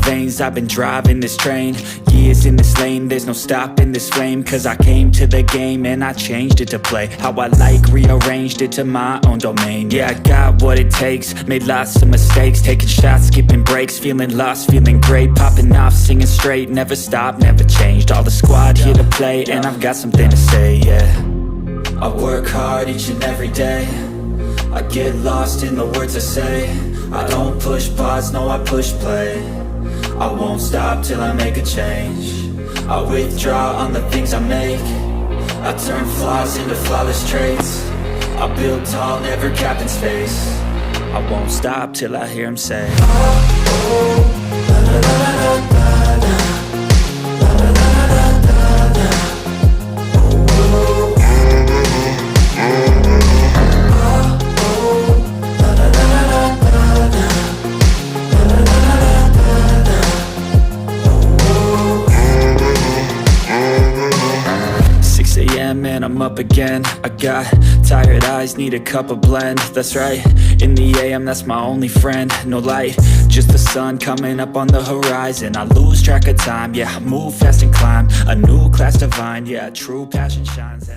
veins, I've been driving this train. Years in this lane, there's no stopping this flame. Cause I came to the game and I changed it to play how I like, rearranged it to my own domain. Yeah, I got what it takes, made lots of mistakes, taking shots, skipping breaks, feeling lost, feeling great, popping off, singing straight, never stopped, never changed. All the squad here to play, and I've got something to say, yeah. I work hard each and every day, I get lost in the words I say. I don't push pause, no, I push play. I won't stop till I make a change. I withdraw on the things I make. I turn flaws into flawless traits. I build tall, never capped in space. I won't stop till I hear him say, oh, oh, la, la, la, la, la, la, la, la, la, la, la, la. And I'm up again. I got tired eyes, need a cup of blend. That's right, in the AM, that's my only friend. No light, just the sun coming up on the horizon. I lose track of time, yeah, I move fast and climb a new class divine. Yeah, true passion shines.